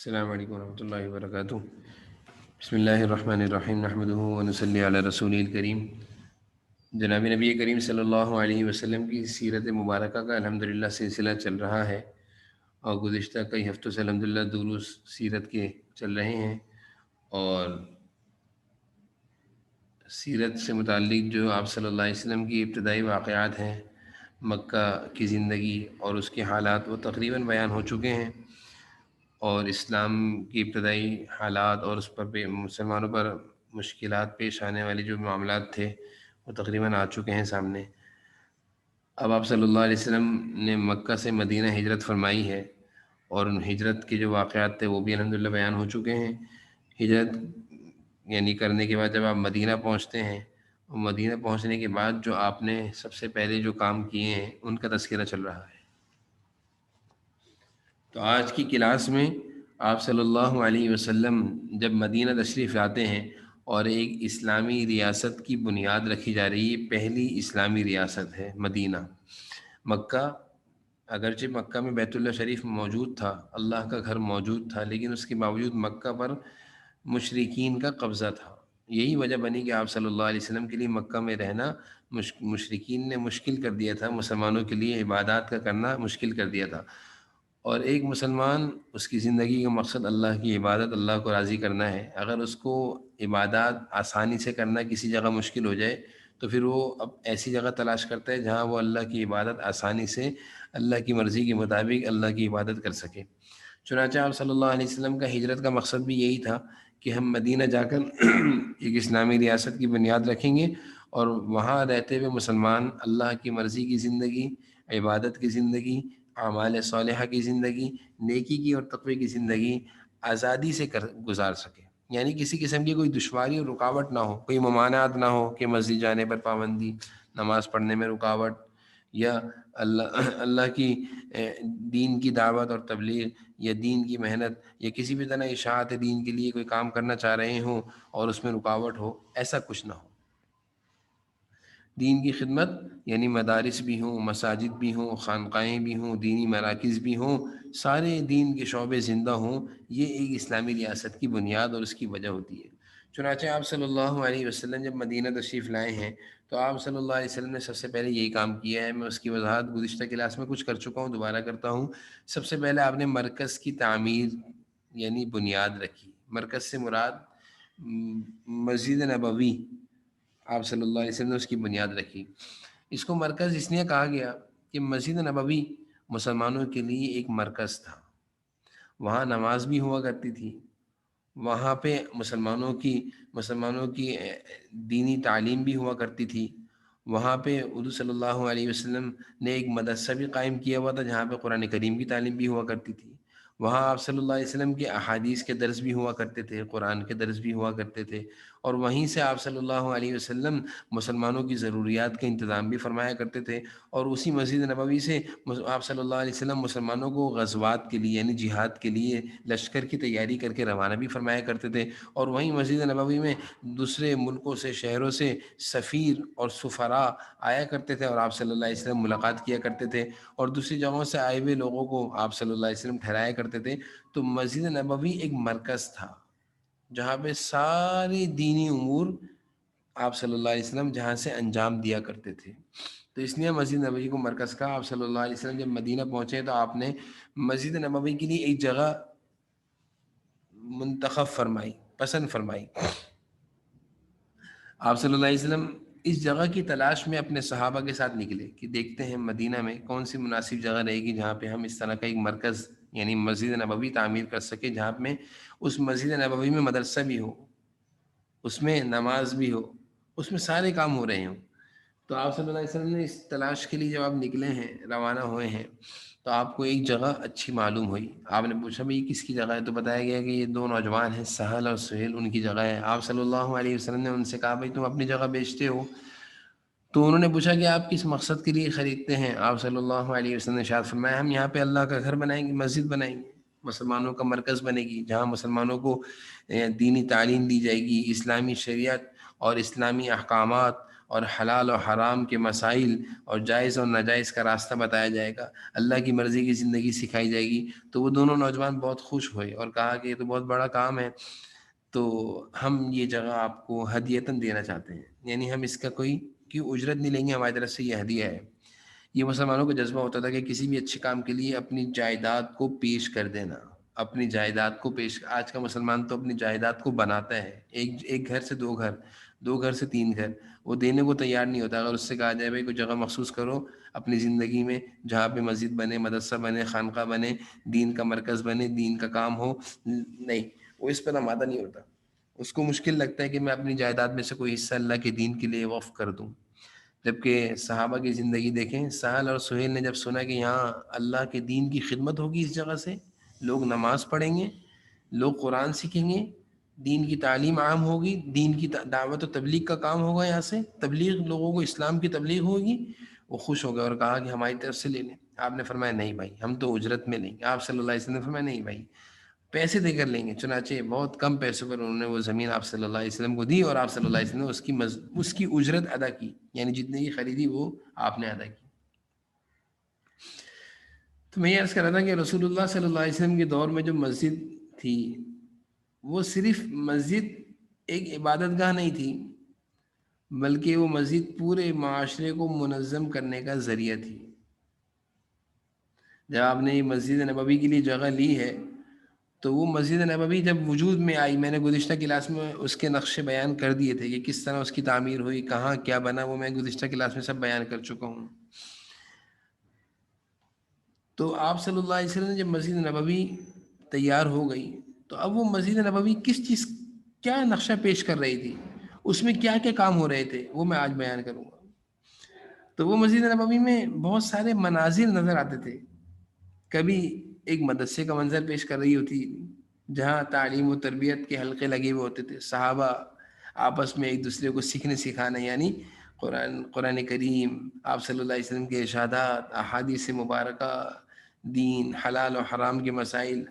السلام علیکم ورحمۃ اللہ وبرکاتہ۔ بسم اللہ الرحمن الرحیم، نحمدہ ونصلی علی رسول الکریم۔ جناب نبی کریم صلی اللہ علیہ وسلم کی سیرت مبارکہ کا الحمدللہ سلسلہ چل رہا ہے، اور گزشتہ کئی ہفتوں سے الحمدللہ دروس سیرت کے چل رہے ہیں، اور سیرت سے متعلق جو آپ صلی اللہ علیہ وسلم کی ابتدائی واقعات ہیں، مکہ کی زندگی اور اس کے حالات، وہ تقریباً بیان ہو چکے ہیں، اور اسلام کی ابتدائی حالات اور اس پر مسلمانوں پر مشکلات پیش آنے والے جو معاملات تھے وہ تقریباً آ چکے ہیں سامنے۔ اب آپ صلی اللہ علیہ وسلم نے مکہ سے مدینہ ہجرت فرمائی ہے، اور ان ہجرت کے جو واقعات تھے وہ بھی الحمدللہ بیان ہو چکے ہیں۔ ہجرت یعنی کرنے کے بعد جب آپ مدینہ پہنچتے ہیں، اور مدینہ پہنچنے کے بعد جو آپ نے سب سے پہلے جو کام کیے ہیں ان کا تذکرہ چل رہا ہے۔ تو آج کی کلاس میں آپ صلی اللہ علیہ وسلم جب مدینہ تشریف لاتے ہیں اور ایک اسلامی ریاست کی بنیاد رکھی جا رہی ہے، پہلی اسلامی ریاست ہے مدینہ۔ مکہ، اگرچہ مکہ میں بیت اللہ شریف موجود تھا، اللہ کا گھر موجود تھا، لیکن اس کے باوجود مکہ پر مشرکین کا قبضہ تھا۔ یہی وجہ بنی کہ آپ صلی اللہ علیہ وسلم کے لیے مکہ میں رہنا مشرکین نے مشکل کر دیا تھا، مسلمانوں کے لیے عبادات کا کرنا مشکل کر دیا تھا۔ اور ایک مسلمان، اس کی زندگی کا مقصد اللہ کی عبادت، اللہ کو راضی کرنا ہے۔ اگر اس کو عبادات آسانی سے کرنا کسی جگہ مشکل ہو جائے تو پھر وہ اب ایسی جگہ تلاش کرتا ہے جہاں وہ اللہ کی عبادت آسانی سے، اللہ کی مرضی کے مطابق اللہ کی عبادت کر سکے۔ چنانچہ آپ صلی اللہ علیہ وسلم کا ہجرت کا مقصد بھی یہی تھا کہ ہم مدینہ جا کر ایک اسلامی ریاست کی بنیاد رکھیں گے، اور وہاں رہتے ہوئے مسلمان اللہ کی مرضی کی زندگی، عبادت کی زندگی، اعمال صالحہ کی زندگی، نیکی کی اور تقوی کی زندگی آزادی سے گزار سکے۔ یعنی کسی قسم کی کوئی دشواری اور رکاوٹ نہ ہو، کوئی ممانعت نہ ہو کہ مسجد جانے پر پابندی، نماز پڑھنے میں رکاوٹ، یا اللہ کی دین کی دعوت اور تبلیغ، یا دین کی محنت، یا کسی بھی طرح اشاعت دین کے لیے کوئی کام کرنا چاہ رہے ہوں اور اس میں رکاوٹ ہو، ایسا کچھ نہ ہو۔ دین کی خدمت یعنی مدارس بھی ہوں، مساجد بھی ہوں، خانقاہیں بھی ہوں، دینی مراکز بھی ہوں، سارے دین کے شعبے زندہ ہوں، یہ ایک اسلامی ریاست کی بنیاد اور اس کی وجہ ہوتی ہے۔ چنانچہ آپ صلی اللہ علیہ وسلم جب مدینہ تشریف لائے ہیں تو آپ صلی اللہ علیہ وسلم نے سب سے پہلے یہی کام کیا ہے۔ میں اس کی وضاحت گزشتہ کلاس میں کچھ کر چکا ہوں، دوبارہ کرتا ہوں۔ سب سے پہلے آپ نے مرکز کی تعمیر یعنی بنیاد رکھی۔ مرکز سے مراد مسجد نبوی، آپ صلی اللہ علیہ وسلم نے اس کی بنیاد رکھی۔ اس کو مرکز اس لیے کہا گیا کہ مسجد نبوی مسلمانوں کے لیے ایک مرکز تھا۔ وہاں نماز بھی ہوا کرتی تھی، وہاں پہ مسلمانوں کی دینی تعلیم بھی ہوا کرتی تھی، وہاں پہ حضور صلی اللہ علیہ وسلم نے ایک مدرسہ بھی قائم کیا ہوا تھا جہاں پہ قرآن کریم کی تعلیم بھی ہوا کرتی تھی۔ وہاں آپ صلی اللہ علیہ وسلم کے احادیث کے درس بھی ہوا کرتے تھے، قرآن کے درس بھی ہوا کرتے تھے، اور وہیں سے آپ صلی اللہ علیہ وسلم مسلمانوں کی ضروریات کا انتظام بھی فرمایا کرتے تھے۔ اور اسی مسجد نبوی سے آپ صلی اللہ علیہ وسلم مسلمانوں کو غزوات کے لیے یعنی جہاد کے لیے لشکر کی تیاری کر کے روانہ بھی فرمایا کرتے تھے۔ اور وہیں مسجد نبوی میں دوسرے ملکوں سے، شہروں سے سفیر اور سفراء آیا کرتے تھے، اور آپ صلی اللہ علیہ وسلم ملاقات کیا کرتے تھے، اور دوسری جگہوں سے آئے ہوئے لوگوں کو آپ صلی اللہ علیہ وسلم ٹھہرایا کرتے تھے۔ تو مسجد نبوی ایک مرکز تھا جہاں پہ سارے دینی امور آپ صلی اللہ علیہ وسلم جہاں سے انجام دیا کرتے تھے۔ تو اس لیے مسجد نبوی کو مرکز کا آپ صلی اللہ علیہ وسلم جب مدینہ پہنچے تو آپ نے مسجد نبوی کے لیے ایک جگہ منتخب فرمائی، پسند فرمائی۔ آپ صلی اللہ علیہ وسلم اس جگہ کی تلاش میں اپنے صحابہ کے ساتھ نکلے کہ دیکھتے ہیں مدینہ میں کون سی مناسب جگہ رہے گی جہاں پہ ہم اس طرح کا ایک مرکز یعنی مسجد نبوی تعمیر کر سکے، جہاں میں اس مسجد نبوی میں مدرسہ بھی ہو، اس میں نماز بھی ہو، اس میں سارے کام ہو رہے ہوں۔ تو آپ صلی اللہ علیہ وسلم نے اس تلاش کے لیے جب آپ نکلے ہیں، روانہ ہوئے ہیں، تو آپ کو ایک جگہ اچھی معلوم ہوئی۔ آپ نے پوچھا بھائی کس کی جگہ ہے؟ تو بتایا گیا کہ یہ دو نوجوان ہیں، سہل اور سہیل، ان کی جگہ ہے۔ آپ صلی اللہ علیہ وسلم نے ان سے کہا بھائی تم اپنی جگہ بیچتے ہو؟ تو انہوں نے پوچھا کہ آپ کس مقصد کے لیے خریدتے ہیں؟ آپ صلی اللہ علیہ وسلم نے ارشاد فرمایا ہم یہاں پہ اللہ کا گھر بنائیں گے، مسجد بنائیں گے، مسلمانوں کا مرکز بنے گی جہاں مسلمانوں کو دینی تعلیم دی جائے گی، اسلامی شریعت اور اسلامی احکامات اور حلال و حرام کے مسائل اور جائز اور ناجائز کا راستہ بتایا جائے گا، اللہ کی مرضی کی زندگی سکھائی جائے گی، تو وہ دونوں نوجوان بہت خوش ہوئے اور کہا کہ یہ تو بہت بڑا کام ہے، تو ہم یہ جگہ آپ کو ہدیتاً دینا چاہتے ہیں، یعنی ہم اس کا کوئی اجرت نہیں لیں گے، ہماری طرف سے یہ ہدیہ ہے۔ یہ مسلمانوں کا جذبہ ہوتا تھا کہ کسی بھی اچھے کام کے لیے اپنی جائیداد کو پیش کر دینا، اپنی جائیداد کو پیش۔ آج کا مسلمان تو اپنی جائیداد کو بناتا ہے، ایک گھر سے دو گھر، دو گھر سے تین گھر، وہ دینے کو تیار نہیں ہوتا۔ اگر اس سے کہا جائے بھائی کوئی جگہ مخصوص کرو اپنی زندگی میں جہاں پہ مسجد بنے، مدرسہ بنے، خانقاہ بنے، دین کا مرکز بنے، دین کا کام ہو، نہیں، وہ اس پر آمادہ نہیں ہوتا۔ اس کو مشکل لگتا ہے کہ میں اپنی جائیداد میں سے کوئی حصہ اللہ کے دین کے لیے وقف کر دوں۔ جبکہ صحابہ کی زندگی دیکھیں، سہل اور سہیل نے جب سنا کہ یہاں اللہ کے دین کی خدمت ہوگی، اس جگہ سے لوگ نماز پڑھیں گے، لوگ قرآن سیکھیں گے، دین کی تعلیم عام ہوگی، دین کی دعوت و تبلیغ کا کام ہوگا، یہاں سے تبلیغ، لوگوں کو اسلام کی تبلیغ ہوگی، وہ خوش ہو گئے اور کہا کہ ہماری طرف سے لے لیں۔ آپ نے فرمایا نہیں بھائی، ہم تو اجرت میں لیں گے۔ آپ صلی اللہ علیہ وسلم نے فرمایا نہیں بھائی، پیسے دے کر لیں گے۔ چنانچہ بہت کم پیسوں پر انہوں نے وہ زمین آپ صلی اللہ علیہ وسلم کو دی، اور آپ صلی اللہ علیہ وسلم نے اس کی اجرت ادا کی، یعنی جتنے کی خریدی وہ آپ نے ادا کی۔ تو میں یہ عرض کر رہا تھا کہ رسول اللہ صلی اللہ علیہ وسلم کے دور میں جو مسجد تھی، وہ صرف مسجد ایک عبادت گاہ نہیں تھی، بلکہ وہ مسجد پورے معاشرے کو منظم کرنے کا ذریعہ تھی۔ جب آپ نے یہ مسجد نبوی کے لیے جگہ لی ہے، تو وہ مسجد نبوی جب وجود میں آئی، میں نے گزشتہ کلاس میں اس کے نقشے بیان کر دیے تھے کہ کس طرح اس کی تعمیر ہوئی، کہاں کیا بنا، وہ میں گزشتہ کلاس میں سب بیان کر چکا ہوں۔ تو آپ صلی اللہ علیہ وسلم نے جب مسجد نبوی تیار ہو گئی، تو اب وہ مسجد نبوی کس چیز، کیا نقشہ پیش کر رہی تھی، اس میں کیا کیا کام ہو رہے تھے، وہ میں آج بیان کروں گا۔ تو وہ مسجد نبوی میں بہت سارے مناظر نظر آتے تھے۔ کبھی ایک مدرسے کا منظر پیش کر رہی ہوتی، جہاں تعلیم و تربیت کے حلقے لگے ہوئے ہوتے تھے، صحابہ آپس میں ایک دوسرے کو سیکھنے سکھانا، یعنی قرآن کریم، آپ صلی اللہ علیہ وسلم کے ارشادات، احادیث مبارکہ، دین، حلال و حرام کے مسائل۔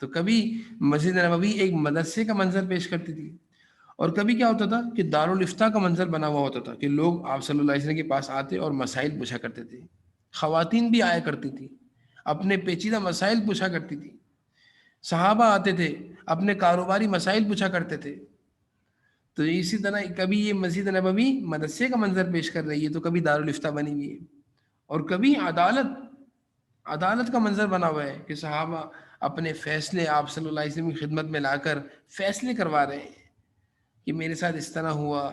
تو کبھی مسجد نبوی ایک مدرسے کا منظر پیش کرتی تھی، اور کبھی کیا ہوتا تھا کہ دارالافتاء کا منظر بنا ہوا ہوتا تھا، کہ لوگ آپ صلی اللہ علیہ وسلم کے پاس آتے اور مسائل پوچھا کرتے تھے۔ خواتین بھی آیا کرتی تھی، اپنے پیچیدہ مسائل پوچھا کرتی تھی۔ صحابہ آتے تھے، اپنے کاروباری مسائل پوچھا کرتے تھے۔ تو اسی طرح کبھی یہ مسجد نبوی مدرسے کا منظر پیش کر رہی ہے، تو کبھی دارالافتاء بنی ہوئی ہے، اور کبھی عدالت کا منظر بنا ہوا ہے کہ صحابہ اپنے فیصلے آپ صلی اللہ علیہ وسلم کی خدمت میں لا کر فیصلے کروا رہے ہیں کہ میرے ساتھ اس طرح ہوا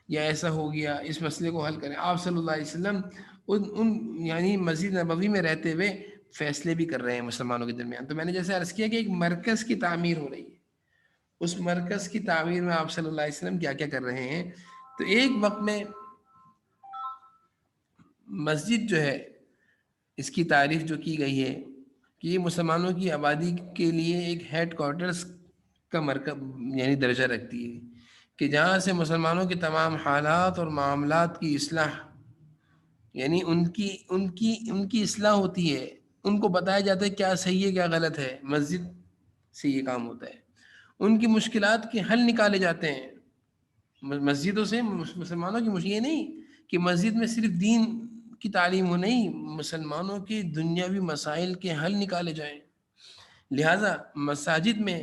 یا ایسا ہو گیا، اس مسئلے کو حل کریں۔ آپ صلی اللہ علیہ وسلم یعنی مسجد نبوی میں رہتے ہوئے فیصلے بھی کر رہے ہیں مسلمانوں کے درمیان۔ تو میں نے جیسے عرض کیا کہ ایک مرکز کی تعمیر ہو رہی ہے، اس مرکز کی تعمیر میں آپ صلی اللہ علیہ وسلم کیا کیا کر رہے ہیں۔ تو ایک وقت میں مسجد جو ہے، اس کی تعریف جو کی گئی ہے کہ یہ مسلمانوں کی آبادی کے لیے ایک ہیڈ کوارٹرز کا مرکز یعنی درجہ رکھتی ہے، کہ جہاں سے مسلمانوں کے تمام حالات اور معاملات کی اصلاح، یعنی ان کی اصلاح ہوتی ہے، ان کو بتایا جاتا ہے کیا صحیح ہے کیا غلط ہے، مسجد سے یہ کام ہوتا ہے۔ ان کی مشکلات کے حل نکالے جاتے ہیں مسجدوں سے۔ مسلمانوں کی یہ نہیں کہ مسجد میں صرف دین کی تعلیم ہو، نہیں، مسلمانوں کے دنیاوی مسائل کے حل نکالے جائیں۔ لہٰذا مساجد میں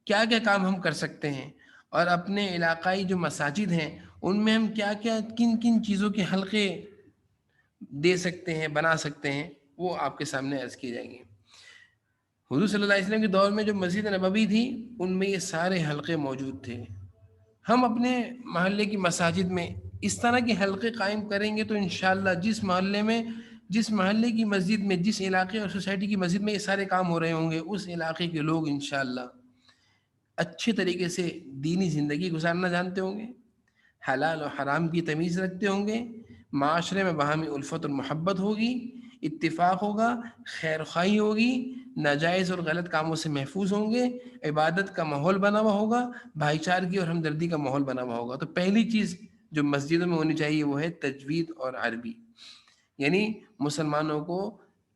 کیا کیا کام ہم کر سکتے ہیں، اور اپنے علاقائی جو مساجد ہیں ان میں ہم کیا کیا کن کن چیزوں کے حلقے دے سکتے ہیں، بنا سکتے ہیں، وہ آپ کے سامنے عرض کیے جائیں گے۔ حضور صلی اللہ علیہ وسلم کے دور میں جو مسجد نبوی تھی، ان میں یہ سارے حلقے موجود تھے۔ ہم اپنے محلے کی مساجد میں اس طرح کے حلقے قائم کریں گے تو انشاءاللہ جس محلے کی مسجد میں، جس علاقے اور سوسائٹی کی مسجد میں یہ سارے کام ہو رہے ہوں گے، اس علاقے کے لوگ انشاءاللہ اچھے طریقے سے دینی زندگی گزارنا جانتے ہوں گے، حلال و حرام کی تمیز رکھتے ہوں گے، معاشرے میں باہمی الفت اور محبت ہوگی، اتفاق ہوگا، خیر خواہی ہوگی، ناجائز اور غلط کاموں سے محفوظ ہوں گے، عبادت کا ماحول بنا ہوا ہوگا، بھائی چارگی اور ہمدردی کا ماحول بنا ہوا ہوگا۔ تو پہلی چیز جو مسجدوں میں ہونی چاہیے وہ ہے تجوید اور عربی، یعنی مسلمانوں کو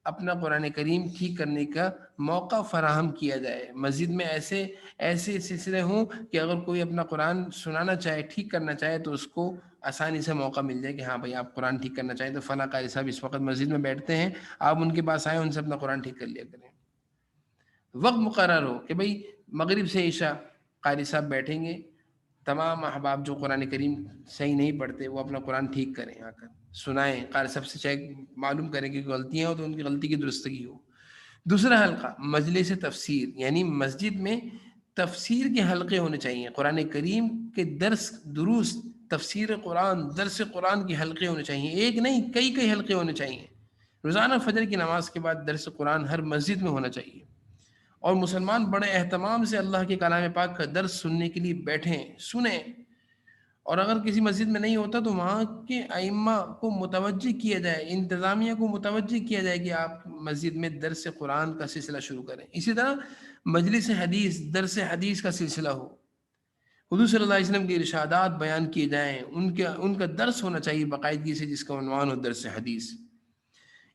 اپنا قرآن کریم ٹھیک کرنے کا موقع فراہم کیا جائے. مسجد میں ایسے سلسلے ہوں کہ اگر کوئی اپنا قرآن سنانا چاہے، ٹھیک کرنا چاہے، تو اس کو آسانی سے موقع مل جائے کہ ہاں بھائی آپ قرآن ٹھیک کرنا چاہیں تو فلاں قاری صاحب اس وقت مسجد میں بیٹھتے ہیں، آپ ان کے پاس آئیں، ان سے اپنا قرآن ٹھیک کر لیا کریں. وقت مقرر ہو کہ بھئی مغرب سے عشاء قاری صاحب بیٹھیں گے، تمام احباب جو قرآن کریم صحیح نہیں پڑھتے وہ اپنا قرآن ٹھیک کریں، آ کر سنائیں، قاری صاحب سے چیک معلوم کریں کہ غلطیاں ہو تو ان کی غلطی کی درستگی ہو. دوسرا حلقہ مجلس تفسیر، یعنی مسجد میں تفسیر کے حلقے ہونے چاہیے، قرآن کریم کے درس، دروس، تفسیر قرآن، درس قرآن کے حلقے ہونے چاہیے، ایک نہیں کئی حلقے ہونے چاہیے. روزانہ فجر کی نماز کے بعد درس قرآن ہر مسجد میں ہونا چاہیے، اور مسلمان بڑے اہتمام سے اللہ کے کلام پاک کا درس سننے کے لیے بیٹھیں، سنیں. اور اگر کسی مسجد میں نہیں ہوتا تو وہاں کے ائمہ کو متوجہ کیا جائے، انتظامیہ کو متوجہ کیا جائے کہ آپ مسجد میں درس قرآن کا سلسلہ شروع کریں. اسی طرح مجلس حدیث، درس حدیث کا سلسلہ ہو، حضور صلی اللہ علیہ وسلم کے ارشادات بیان کیے جائیں، ان کا درس ہونا چاہیے باقاعدگی سے، جس کا عنوان ہو درس حدیث.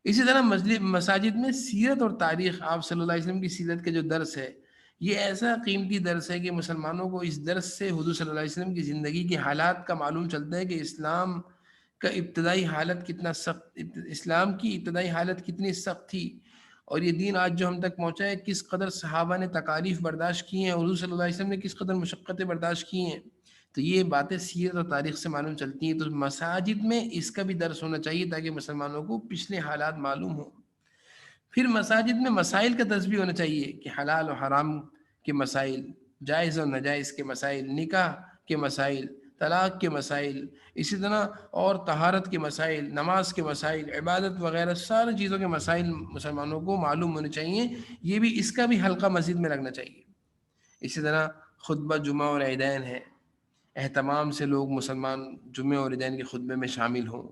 اسی طرح مساجد میں سیرت اور تاریخ، آپ صلی اللہ علیہ وسلم کی سیرت کا جو درس ہے، یہ ایسا قیمتی درس ہے کہ مسلمانوں کو اس درس سے حضور صلی اللہ علیہ وسلم کی زندگی کے حالات کا معلوم چلتا ہے کہ اسلام کا ابتدائی حالت کتنا سخت، اسلام کی ابتدائی حالت کتنی سخت تھی، اور یہ دین آج جو ہم تک پہنچا ہے کس قدر صحابہ نے تکالیف برداشت کی ہیں، حضور صلی اللہ علیہ وسلم نے کس قدر مشقتیں برداشت کی ہیں. تو یہ باتیں سیرت اور تاریخ سے معلوم چلتی ہیں. تو مساجد میں اس کا بھی درس ہونا چاہیے تاکہ مسلمانوں کو پچھلے حالات معلوم ہوں. پھر مساجد میں مسائل کا درس بھی ہونا چاہیے کہ حلال و حرام کے مسائل، جائز و ناجائز کے مسائل، نکاح کے مسائل، طلاق کے مسائل، اسی طرح اور طہارت کے مسائل، نماز کے مسائل، عبادت وغیرہ ساری چیزوں کے مسائل مسلمانوں کو معلوم ہونے چاہیے. یہ بھی اس کا بھی حلقہ مسجد میں لگنا چاہیے. اسی طرح خطبہ جمعہ اور عیدین ہے، اہتمام سے لوگ مسلمان جمعہ اور عیدین کے خطبے میں شامل ہوں.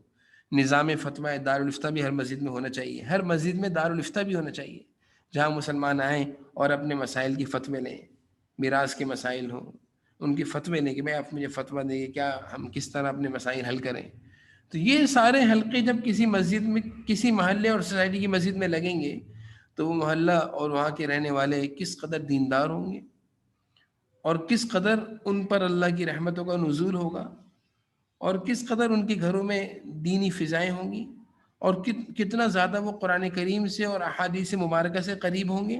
نظام فتویٰ دارالفتہ بھی ہر مسجد میں ہونا چاہیے، ہر مسجد میں دارالفتہ بھی ہونا چاہیے جہاں مسلمان آئیں اور اپنے مسائل کی فتوے لیں. میراث کے مسائل ہوں، ان کی فتوے لیں کہ بھائی آپ مجھے فتویٰ دیں کیا ہم کس طرح اپنے مسائل حل کریں. تو یہ سارے حلقے جب کسی مسجد میں، کسی محلے اور سوسائٹی کی مسجد میں لگیں گے تو وہ محلہ اور وہاں کے رہنے والے کس قدر دیندار ہوں گے، اور کس قدر ان پر اللہ کی رحمتوں کا نزول ہوگا، اور کس قدر ان کے گھروں میں دینی فضائیں ہوں گی، اور کتنا زیادہ وہ قرآن کریم سے اور احادیث مبارکہ سے قریب ہوں گے،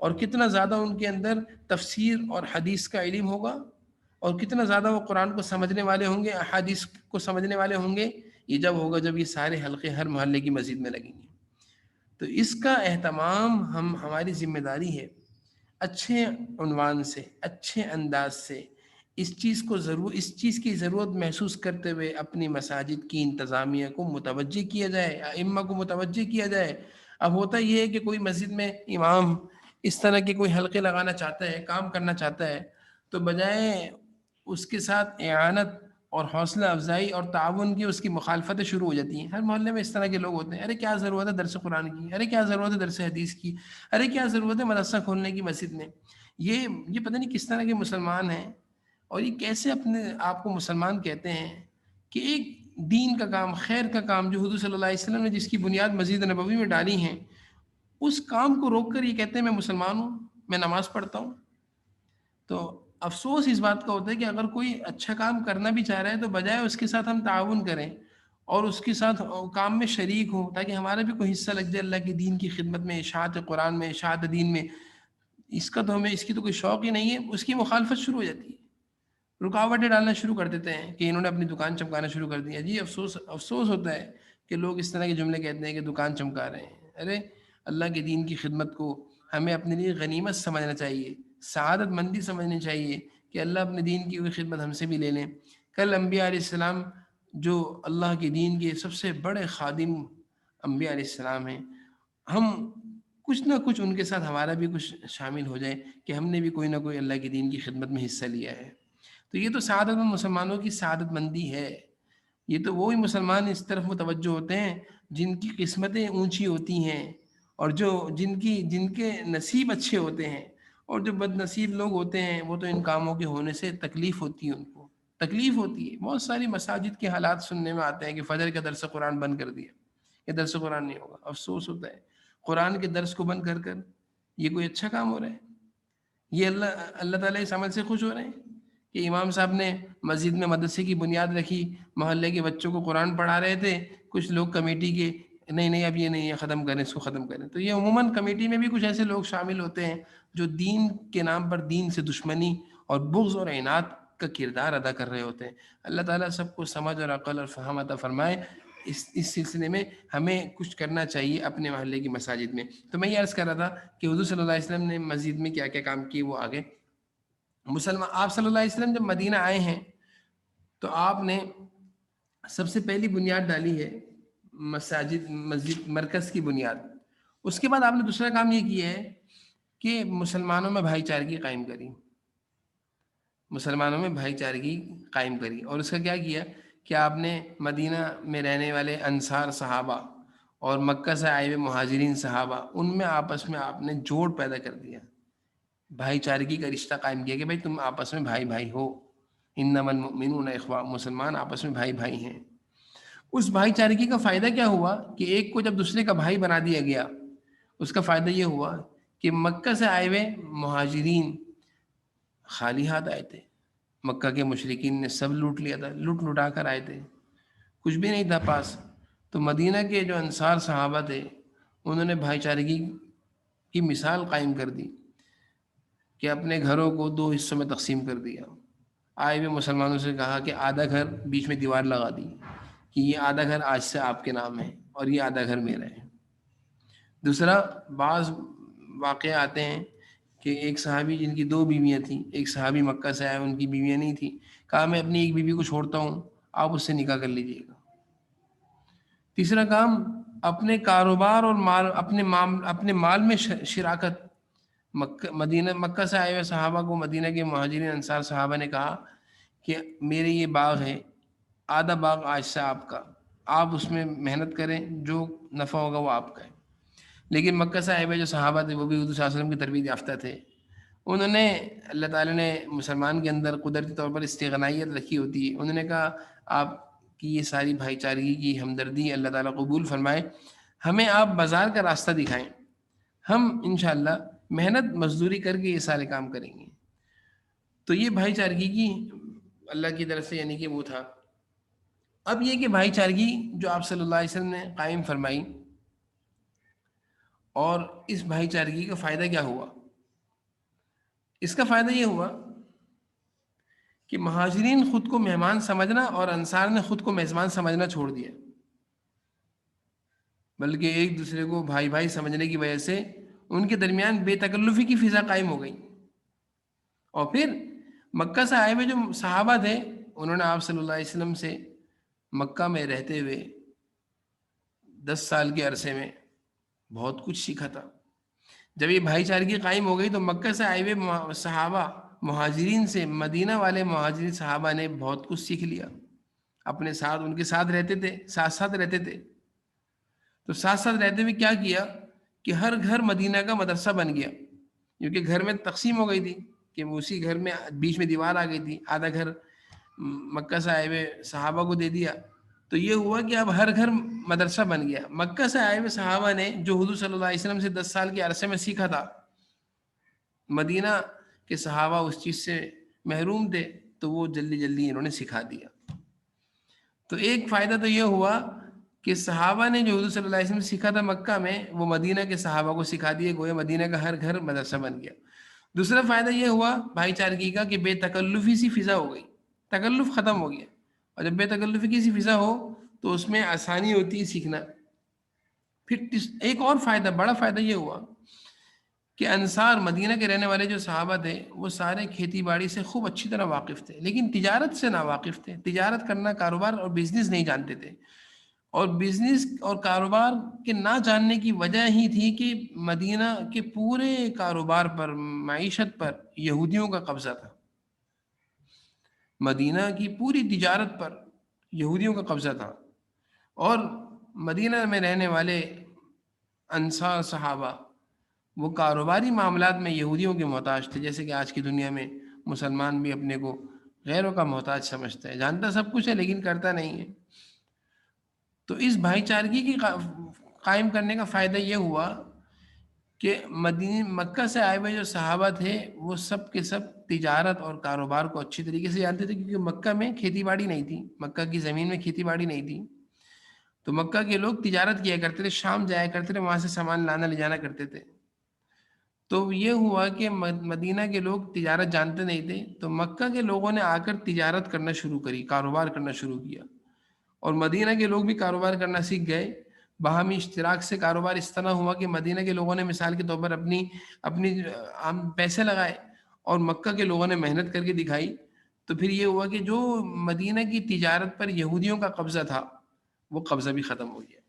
اور کتنا زیادہ ان کے اندر تفسیر اور حدیث کا علم ہوگا، اور کتنا زیادہ وہ قرآن کو سمجھنے والے ہوں گے، احادیث کو سمجھنے والے ہوں گے. یہ جب ہوگا جب یہ سارے حلقے ہر محلے کی مسجد میں لگیں گے. تو اس کا اہتمام ہماری ذمہ داری ہے، اچھے عنوان سے، اچھے انداز سے اس چیز کی ضرورت محسوس کرتے ہوئے اپنی مساجد کی انتظامیہ کو متوجہ کیا جائے، ائمہ کو متوجہ کیا جائے. اب ہوتا یہ ہے کہ کوئی مسجد میں امام اس طرح کے کوئی حلقے لگانا چاہتا ہے، کام کرنا چاہتا ہے، تو بجائے اس کے ساتھ اعانت اور حوصلہ افزائی اور تعاون کی، اس کی مخالفتیں شروع ہو جاتی ہیں. ہر محلے میں اس طرح کے لوگ ہوتے ہیں، ارے کیا ضرورت ہے درس قرآن کی، ارے کیا ضرورت ہے درس حدیث کی، ارے کیا ضرورت ہے مدرسہ کھولنے کی مسجد میں. یہ پتہ نہیں کس طرح کے مسلمان ہیں، اور یہ کیسے اپنے آپ کو مسلمان کہتے ہیں کہ ایک دین کا کام، خیر کا کام جو حضور صلی اللہ علیہ وسلم نے جس کی بنیاد مسجد نبوی میں ڈالی ہیں، اس کام کو روک کر یہ کہتے ہیں میں مسلمان ہوں، میں نماز پڑھتا ہوں. تو افسوس اس بات کا ہوتا ہے کہ اگر کوئی اچھا کام کرنا بھی چاہ رہا ہے تو بجائے اس کے ساتھ ہم تعاون کریں اور اس کے ساتھ کام میں شریک ہوں تاکہ ہمارا بھی کوئی حصہ لگ جائے اللہ کے دین کی خدمت میں، اشاعت قرآن میں، اشاعت دین میں. اس کی تو کوئی شوق ہی نہیں ہے، اس کی مخالفت شروع ہو جاتی ہے، رکاوٹیں ڈالنا شروع کر دیتے ہیں کہ انہوں نے اپنی دکان چمکانا شروع کر دیا. جی افسوس ہوتا ہے کہ لوگ اس طرح کے جملے کہتے ہیں کہ دکان چمکا رہے ہیں. ارے اللہ کے دین کی خدمت کو ہمیں اپنے لیے غنیمت سمجھنا چاہیے، سعادت مندی سمجھنی چاہیے کہ اللہ اپنے دین کی ہوئی خدمت ہم سے بھی لے لیں. کل انبیاء علیہ السلام جو اللہ کے دین کے سب سے بڑے خادم انبیاء علیہ السلام ہیں، ہم کچھ نہ کچھ ان کے ساتھ ہمارا بھی کچھ شامل ہو جائے کہ ہم نے بھی کوئی نہ کوئی اللہ کے دین کی خدمت میں حصہ لیا ہے. تو یہ تو سعادت مند مسلمانوں کی سعادت مندی ہے. یہ تو وہی مسلمان اس طرف متوجہ ہوتے ہیں جن کی قسمتیں اونچی ہوتی ہیں، اور جن کے نصیب اچھے ہوتے ہیں. اور جو بد نصیب لوگ ہوتے ہیں وہ تو ان کاموں کے ہونے سے تکلیف ہوتی ہے، ان کو تکلیف ہوتی ہے. بہت ساری مساجد کے حالات سننے میں آتے ہیں کہ فجر کا درس قرآن بند کر دیا، یہ درس قرآن نہیں ہوگا. افسوس ہوتا ہے. قرآن کے درس کو بند کر یہ کوئی اچھا کام ہو رہا ہے؟ یہ اللہ تعالیٰ اس عمل سے خوش ہو رہے ہیں کہ امام صاحب نے مسجد میں مدرسے کی بنیاد رکھی، محلے کے بچوں کو قرآن پڑھا رہے تھے، کچھ لوگ کمیٹی کے نہیں اب یہ نہیں ہے، ختم کریں اس کو، ختم کریں. تو یہ عموماً کمیٹی میں بھی کچھ ایسے لوگ شامل ہوتے ہیں جو دین کے نام پر دین سے دشمنی اور بغض اور عناد کا کردار ادا کر رہے ہوتے ہیں. اللہ تعالیٰ سب کو سمجھ اور عقل اور فہم عطا فرمائے. اس سلسلے میں ہمیں کچھ کرنا چاہیے اپنے محلے کی مساجد میں. تو میں یہ عرض کر رہا تھا کہ حضور صلی اللہ علیہ وسلم نے مسجد میں کیا کیا کام کیے وہ آگے. آپ صلی اللہ علیہ وسلم جب مدینہ آئے ہیں تو آپ نے سب سے پہلی بنیاد ڈالی ہے مسجد مرکز کی بنیاد. اس کے بعد آپ نے دوسرا کام یہ کیا ہے کہ مسلمانوں میں بھائی چارگی قائم کری، مسلمانوں میں بھائی چارگی قائم کری. اور اس کا کیا کیا کہ آپ نے مدینہ میں رہنے والے انصار صحابہ اور مکہ سے آئے ہوئے مہاجرین صحابہ، ان میں آپس میں آپ نے جوڑ پیدا کر دیا، بھائی چارگی کا رشتہ قائم کیا کہ بھائی تم آپس میں بھائی بھائی ہو. انما المؤمنون اخوہ، مسلمان آپس میں بھائی بھائی ہیں. اس بھائی چارگی کا فائدہ کیا ہوا کہ ایک کو جب دوسرے کا بھائی بنا دیا گیا، اس کا فائدہ یہ ہوا کہ مکہ سے آئے ہوئے مہاجرین خالی ہاتھ آئے تھے، مکہ کے مشرکین نے سب لوٹ لیا تھا، لٹا کر آئے تھے، کچھ بھی نہیں تھا پاس. تو مدینہ کے جو انصار صحابہ تھے انہوں نے بھائی چارگی کی مثال قائم کر دی کہ اپنے گھروں کو 2 حصوں میں تقسیم کر دیا. آئے ہوئے مسلمانوں سے کہا کہ آدھا گھر بیچ میں دیوار لگا دی کہ یہ آدھا گھر آج سے آپ کے نام ہے اور یہ آدھا گھر میرا ہے. دوسرا، بعض واقعے آتے ہیں کہ ایک صحابی جن کی 2 بیویاں تھیں، ایک صحابی مکہ سے آئے ان کی بیویاں نہیں تھیں، کہا میں اپنی ایک بیوی کو چھوڑتا ہوں، آپ اس سے نکاح کر لیجئے گا. تیسرا کام، اپنے کاروبار اور اپنے مال میں شراکت. مکہ سے آئے ہوئے صحابہ کو مدینہ کے مہاجرین انصار صحابہ نے کہا کہ میرے یہ باغ ہے، آدھا باغ آج سے آپ کا، آپ اس میں محنت کریں، جو نفع ہوگا وہ آپ کا ہے. لیکن مکہ سے آئے ہوئے جو صحابہ تھے وہ بھی حضور صلی اللہ علیہ وسلم کی تربیت یافتہ تھے. انہوں نے، اللہ تعالیٰ نے مسلمان کے اندر قدرتی طور پر استغنائیت رکھی ہوتی ہے، انہوں نے کہا آپ کی یہ ساری بھائی چارگی کی ہمدردی اللہ تعالیٰ قبول فرمائے، ہمیں آپ بازار کا راستہ دکھائیں، ہم انشاءاللہ محنت مزدوری کر کے یہ سارے کام کریں گے. تو یہ بھائی چارگی کی اللہ کی طرف سے یعنی کہ وہ تھا. اب یہ کہ بھائی چارگی جو آپ صلی اللہ علیہ وسلم نے قائم فرمائی، اور اس بھائی چارگی کا فائدہ کیا ہوا؟ اس کا فائدہ یہ ہوا کہ مہاجرین خود کو مہمان سمجھنا اور انصار نے خود کو میزبان سمجھنا چھوڑ دیا، بلکہ ایک دوسرے کو بھائی بھائی سمجھنے کی وجہ سے ان کے درمیان بے تکلفی کی فضا قائم ہو گئی. اور پھر مکہ سے آئے ہوئے جو صحابہ تھے انہوں نے آپ صلی اللہ علیہ وسلم سے مکہ میں رہتے ہوئے 10 سال کے عرصے میں بہت کچھ سیکھا تھا. جب یہ بھائی چارگی قائم ہو گئی تو مکہ سے آئے ہوئے صحابہ مہاجرین سے مدینہ والے مہاجرین صحابہ نے بہت کچھ سیکھ لیا، اپنے ساتھ ان کے ساتھ رہتے تھے، ساتھ رہتے تھے. تو ساتھ رہتے ہوئے کیا کیا کہ ہر گھر مدینہ کا مدرسہ بن گیا، کیونکہ گھر میں تقسیم ہو گئی تھی کہ اسی گھر میں بیچ میں دیوار آ گئی تھی، آدھا گھر مکہ سے آئے ہوئے صحابہ کو دے دیا. تو یہ ہوا کہ اب ہر گھر مدرسہ بن گیا. مکہ سے آئے ہوئے صحابہ نے جو حضور صلی اللہ علیہ وسلم سے 10 سال کے عرصے میں سیکھا تھا، مدینہ کے صحابہ اس چیز سے محروم تھے تو وہ جلدی انہوں نے سکھا دیا. تو ایک فائدہ تو یہ ہوا کہ صحابہ نے جو حضور صلی اللہ علیہ وسلم سیکھا تھا مکہ میں وہ مدینہ کے صحابہ کو سکھا دیے، گویا مدینہ کا ہر گھر مدرسہ بن گیا. دوسرا فائدہ یہ ہوا بھائی چارگی کا کہ بے تکلفی سی فضا ہو گئی، تکلف ختم ہو گیا. اور جب بے تکلفی کی سی فضا ہو تو اس میں آسانی ہوتی ہے سیکھنا. پھر ایک اور فائدہ، بڑا فائدہ یہ ہوا کہ انصار مدینہ کے رہنے والے جو صحابہ تھے وہ سارے کھیتی باڑی سے خوب اچھی طرح واقف تھے، لیکن تجارت سے ناواقف تھے. تجارت کرنا، کاروبار اور بزنس نہیں جانتے تھے. اور بزنس اور کاروبار کے نہ جاننے کی وجہ ہی تھی کہ مدینہ کے پورے کاروبار پر، معیشت پر یہودیوں کا قبضہ تھا. مدینہ کی پوری تجارت پر یہودیوں کا قبضہ تھا. اور مدینہ میں رہنے والے انصار صحابہ وہ کاروباری معاملات میں یہودیوں کے محتاج تھے، جیسے کہ آج کی دنیا میں مسلمان بھی اپنے کو غیروں کا محتاج سمجھتا ہے، جانتا سب کچھ ہے لیکن کرتا نہیں ہے. تو اس بھائی چارگی کی قائم کرنے کا فائدہ یہ ہوا کہ مکہ سے آئے ہوئے جو صحابہ تھے وہ سب کے سب تجارت اور کاروبار کو اچھی طریقے سے جانتے تھے، کیونکہ مکہ میں کھیتی باڑی نہیں تھی، مکہ کی زمین میں کھیتی باڑی نہیں تھی، تو مکہ کے لوگ تجارت کیا کرتے تھے، شام جایا کرتے تھے، وہاں سے سامان لانا لے جانا کرتے تھے۔ تو یہ ہوا کہ مدینہ کے لوگ تجارت جانتے نہیں تھے، تو مکہ کے لوگوں نے آ کر تجارت کرنا شروع کری، کاروبار کرنا شروع کیا، اور مدینہ کے لوگ بھی کاروبار کرنا سیکھ گئے۔ باہمی اشتراک سے کاروبار اس طرح ہوا کہ مدینہ کے لوگوں نے مثال کے طور پر اپنی اپنی عام پیسے لگائے، اور مکہ کے لوگوں نے محنت کر کے دکھائی، تو پھر یہ ہوا کہ جو مدینہ کی تجارت پر یہودیوں کا قبضہ تھا وہ قبضہ بھی ختم ہو گیا۔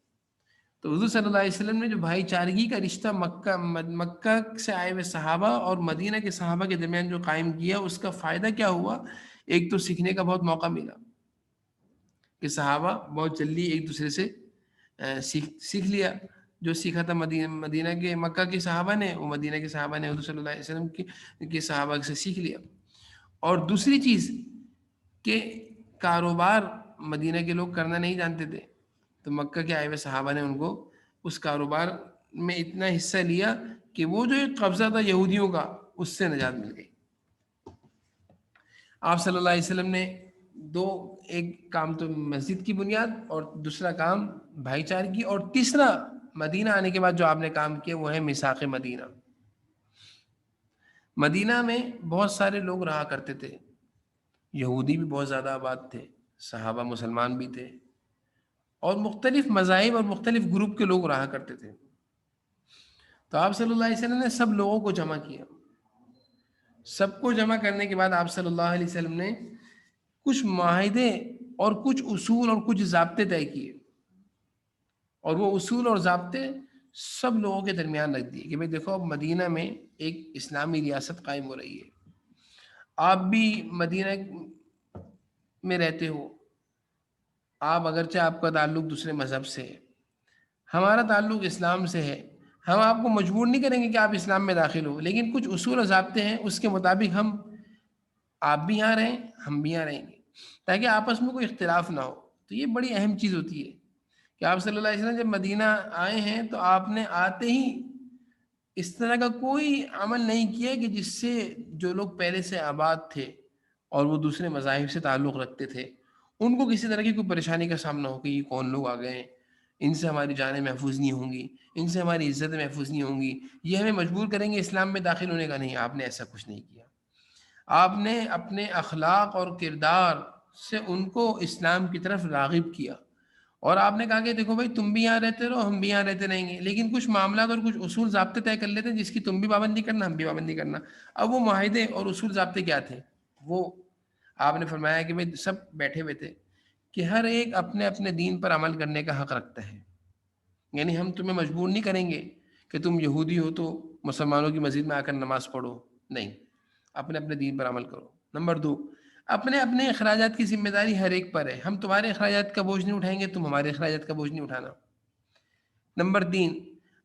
تو حضور صلی اللہ علیہ وسلم نے جو بھائی چارگی کا رشتہ مکہ سے آئے ہوئے صحابہ اور مدینہ کے صحابہ کے درمیان جو قائم کیا، اس کا فائدہ کیا ہوا؟ ایک تو سیکھنے کا بہت موقع ملا کہ صحابہ بہت جلدی ایک دوسرے سے سیکھ لیا، جو سیکھا تھا مدینہ کے مکہ کے صحابہ نے، وہ مدینہ کے صحابہ نے حضور صلی اللہ علیہ وسلم کے صحابہ سے سیکھ لیا۔ اور دوسری چیز کہ کاروبار مدینہ کے لوگ کرنا نہیں جانتے تھے، تو مکہ کے آئے ہوئے صحابہ نے ان کو اس کاروبار میں اتنا حصہ لیا کہ وہ جو ایک قبضہ تھا یہودیوں کا، اس سے نجات مل گئی۔ آپ صلی اللہ علیہ وسلم نے دو، ایک کام تو مسجد کی بنیاد، اور دوسرا کام بھائی چارگی، اور تیسرا مدینہ آنے کے بعد جو آپ نے کام کیا وہ ہے میثاق مدینہ۔ مدینہ میں بہت سارے لوگ رہا کرتے تھے، یہودی بھی بہت زیادہ آباد تھے، صحابہ مسلمان بھی تھے، اور مختلف مذاہب اور مختلف گروپ کے لوگ رہا کرتے تھے۔ تو آپ صلی اللہ علیہ وسلم نے سب لوگوں کو جمع کیا۔ سب کو جمع کرنے کے بعد آپ صلی اللہ علیہ وسلم نے کچھ معاہدے اور کچھ اصول اور کچھ ضابطے طے کیے، اور وہ اصول اور ضابطے سب لوگوں کے درمیان رکھ دیے کہ بھئی دیکھو، اب مدینہ میں ایک اسلامی ریاست قائم ہو رہی ہے، آپ بھی مدینہ میں رہتے ہو، آپ اگرچہ آپ کا تعلق دوسرے مذہب سے ہے، ہمارا تعلق اسلام سے ہے، ہم آپ کو مجبور نہیں کریں گے کہ آپ اسلام میں داخل ہو، لیکن کچھ اصول و ضابطے ہیں، اس کے مطابق آپ بھی یہاں رہیں، ہم بھی یہاں رہیں گے، تاکہ آپس میں کوئی اختلاف نہ ہو۔ تو یہ بڑی اہم چیز ہوتی ہے کہ آپ صلی اللہ علیہ وسلم جب مدینہ آئے ہیں تو آپ نے آتے ہی اس طرح کا کوئی عمل نہیں کیا کہ جس سے جو لوگ پہلے سے آباد تھے اور وہ دوسرے مذاہب سے تعلق رکھتے تھے، ان کو کسی طرح کی کوئی پریشانی کا سامنا ہو کہ یہ کون لوگ آ گئے ہیں، ان سے ہماری جانیں محفوظ نہیں ہوں گی، ان سے ہماری عزتیں محفوظ نہیں ہوں گی، یہ ہمیں مجبور کریں گے اسلام میں داخل ہونے کا۔ نہیں، آپ نے ایسا کچھ نہیں کیا۔ آپ نے اپنے اخلاق اور کردار سے ان کو اسلام کی طرف راغب کیا، اور آپ نے کہا کہ دیکھو بھائی، تم بھی یہاں رہتے رہو، ہم بھی یہاں رہتے رہیں گے، لیکن کچھ معاملات اور کچھ اصول ضابطے طے کر لیتے ہیں جس کی تم بھی پابندی کرنا، ہم بھی پابندی کرنا۔ اب وہ معاہدے اور اصول ضابطے کیا تھے؟ وہ آپ نے فرمایا کہ بھائی سب بیٹھے ہوئے تھے کہ ہر ایک اپنے اپنے دین پر عمل کرنے کا حق رکھتا ہے، یعنی ہم تمہیں مجبور نہیں کریں گے کہ تم یہودی ہو تو مسلمانوں کی مسجد میں آ کر نماز پڑھو، نہیں، اپنے اپنے دین پر عمل کرو۔ نمبر دو، اپنے اپنے اخراجات کی ذمہ داری ہر ایک پر ہے، ہم تمہارے اخراجات کا بوجھ نہیں اٹھائیں گے، تم ہمارے اخراجات کا بوجھ نہیں اٹھانا۔ نمبر تین،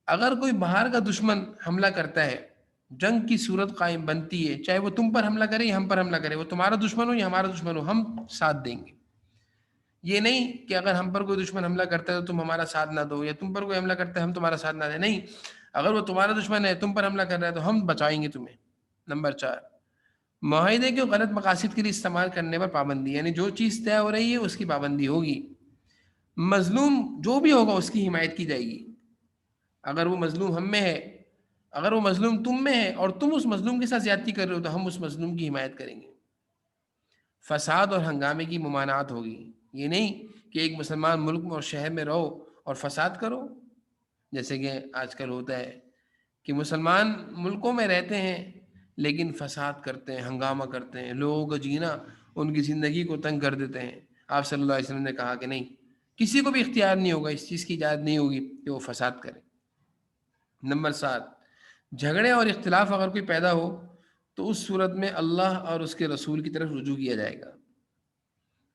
اگر کوئی باہر کا دشمن حملہ کرتا ہے، جنگ کی صورت قائم بنتی ہے، چاہے وہ تم پر حملہ کرے یا ہم پر حملہ کرے، وہ تمہارا دشمن ہو یا ہمارا دشمن ہو، ہم ساتھ دیں گے۔ یہ نہیں کہ اگر ہم پر کوئی دشمن حملہ کرتا ہے تو تم ہمارا ساتھ نہ دو، یا تم پر کوئی حملہ کرتا ہے ہم تمہارا ساتھ نہ دیں، نہیں، اگر وہ تمہارا دشمن ہے، تم پر حملہ کر رہا ہے تو ہم بچائیں گے تمہیں۔ نمبر چار، معاہدے کے غلط مقاصد کے لیے استعمال کرنے پر پابندی، یعنی جو چیز طے ہو رہی ہے اس کی پابندی ہوگی، مظلوم جو بھی ہوگا اس کی حمایت کی جائے گی۔ اگر وہ مظلوم ہم میں ہے، اگر وہ مظلوم تم میں ہے اور تم اس مظلوم کے ساتھ زیادتی کر رہے ہو تو ہم اس مظلوم کی حمایت کریں گے۔ فساد اور ہنگامے کی ممانعت ہوگی، یہ نہیں کہ ایک مسلمان ملک اور شہر میں رہو اور فساد کرو، جیسے کہ آج کل ہوتا ہے کہ مسلمان ملکوں میں رہتے ہیں لیکن فساد کرتے ہیں، ہنگامہ کرتے ہیں، لوگوں کا جینا، ان کی زندگی کو تنگ کر دیتے ہیں۔ آپ صلی اللہ علیہ وسلم نے کہا کہ نہیں، کسی کو بھی اختیار نہیں ہوگا، اس چیز کی اجازت نہیں ہوگی کہ وہ فساد کرے۔ نمبر سات، جھگڑے اور اختلاف اگر کوئی پیدا ہو تو اس صورت میں اللہ اور اس کے رسول کی طرف رجوع کیا جائے گا۔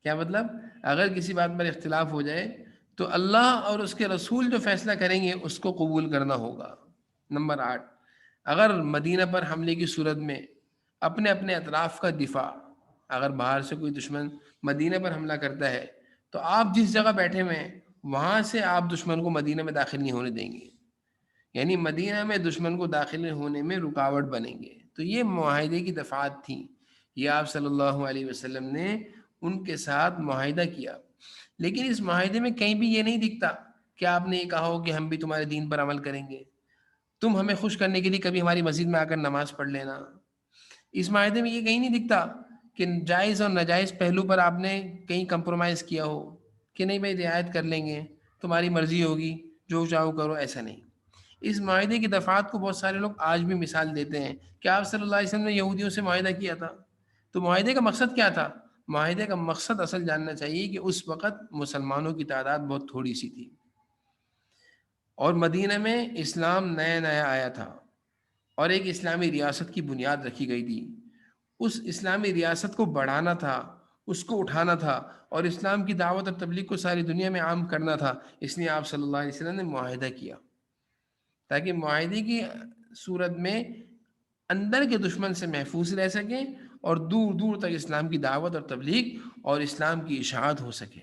کیا مطلب؟ اگر کسی بات پر اختلاف ہو جائے تو اللہ اور اس کے رسول جو فیصلہ کریں گے اس کو قبول کرنا ہوگا۔ نمبر آٹھ، اگر مدینہ پر حملے کی صورت میں اپنے اپنے اطراف کا دفاع، اگر باہر سے کوئی دشمن مدینہ پر حملہ کرتا ہے تو آپ جس جگہ بیٹھے ہوئے ہیں وہاں سے آپ دشمن کو مدینہ میں داخل نہیں ہونے دیں گے، یعنی مدینہ میں دشمن کو داخل ہونے میں رکاوٹ بنیں گے. تو یہ معاہدے کی دفعات تھیں. یہ آپ صلی اللہ علیہ وسلم نے ان کے ساتھ معاہدہ کیا. لیکن اس معاہدے میں کہیں بھی یہ نہیں دکھتا کہ آپ نے یہ کہا ہو کہ ہم بھی تمہارے دین پر عمل کریں گے، تم ہمیں خوش کرنے کے لیے کبھی ہماری مسجد میں آ کر نماز پڑھ لینا. اس معاہدے میں یہ کہیں نہیں دکھتا کہ جائز اور ناجائز پہلو پر آپ نے کہیں کمپرومائز کیا ہو کہ نہیں بھائی رعایت کر لیں گے، تمہاری مرضی ہوگی، جو چاہو کرو. ایسا نہیں. اس معاہدے کی دفعات کو بہت سارے لوگ آج بھی مثال دیتے ہیں کہ آپ صلی اللہ علیہ وسلم نے یہودیوں سے معاہدہ کیا تھا. تو معاہدے کا مقصد کیا تھا؟ معاہدے کا مقصد اصل جاننا چاہیے کہ اس وقت مسلمانوں کی تعداد بہت تھوڑی سی تھی اور مدینہ میں اسلام نیا نیا آیا تھا اور ایک اسلامی ریاست کی بنیاد رکھی گئی تھی. اس اسلامی ریاست کو بڑھانا تھا، اس کو اٹھانا تھا اور اسلام کی دعوت اور تبلیغ کو ساری دنیا میں عام کرنا تھا. اس لیے آپ صلی اللہ علیہ وسلم نے معاہدہ کیا تاکہ معاہدے کی صورت میں اندر کے دشمن سے محفوظ رہ سکیں اور دور دور تک اسلام کی دعوت اور تبلیغ اور اسلام کی اشاعت ہو سکے.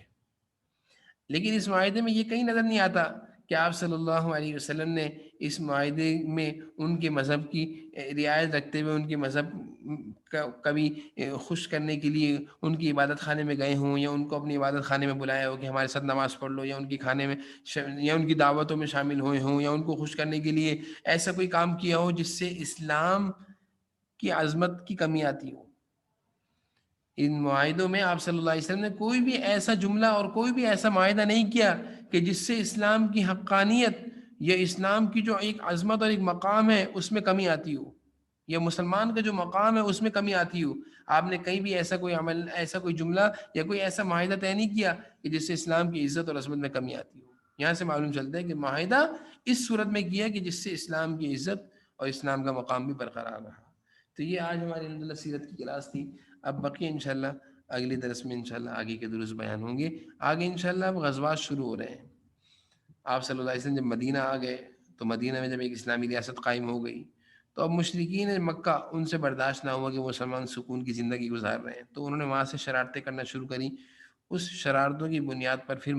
لیکن اس معاہدے میں یہ کہیں نظر نہیں آتا کہ آپ صلی اللہ علیہ وسلم نے اس معاہدے میں ان کے مذہب کی رعایت رکھتے ہوئے ان کے مذہب کا کبھی خوش کرنے کے لیے ان کی عبادت خانے میں گئے ہوں یا ان کو اپنی عبادت خانے میں بلایا ہو کہ ہمارے ساتھ نماز پڑھ لو، یا ان کی کھانے میں یا ان کی دعوتوں میں شامل ہوئے ہوں، یا ان کو خوش کرنے کے لیے ایسا کوئی کام کیا ہو جس سے اسلام کی عظمت کی کمی آتی ہو. ان معاہدوں میں آپ صلی اللہ علیہ وسلم نے کوئی بھی ایسا جملہ اور کوئی بھی ایسا معاہدہ نہیں کیا کہ جس سے اسلام کی حقانیت یا اسلام کی جو ایک عظمت اور ایک مقام ہے اس میں کمی آتی ہو، یا مسلمان کا جو مقام ہے اس میں کمی آتی ہو. آپ نے کہیں بھی ایسا کوئی عمل، ایسا کوئی جملہ یا کوئی ایسا معاہدہ طے نہیں کیا کہ جس سے اسلام کی عزت اور عظمت میں کمی آتی ہو. یہاں سے معلوم چلتا ہے کہ معاہدہ اس صورت میں کیا کہ جس سے اسلام کی عزت اور اسلام کا مقام بھی برقرار رہا. تو یہ آج ہماری الحمدللہ سیرت کی کلاس تھی. اب بقیہ انشاءاللہ اگلی درس میں انشاءاللہ آگے کے دروس بیان ہوں گے. آگے انشاءاللہ اب غزوات شروع ہو رہے ہیں. آپ صلی اللہ علیہ وسلم جب مدینہ آ گئے تو مدینہ میں جب ایک اسلامی ریاست قائم ہو گئی تو اب مشرکین مکہ ان سے برداشت نہ ہوا کہ وہ مسلمان سکون کی زندگی گزار رہے ہیں، تو انہوں نے وہاں سے شرارتیں کرنا شروع کری. اس شرارتوں کی بنیاد پر پھر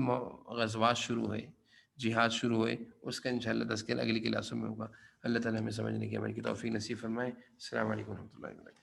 غزوات شروع ہوئے، جہاد شروع ہوئے. اس کا انشاءاللہ تذکرہ اگلی کلاسوں میں ہوگا. اللہ تعالیٰ ہمیں سمجھنے کی عمل کی توفیق نصیب فرمائے. السلام علیکم ورحمۃ اللہ وبرکاتہ.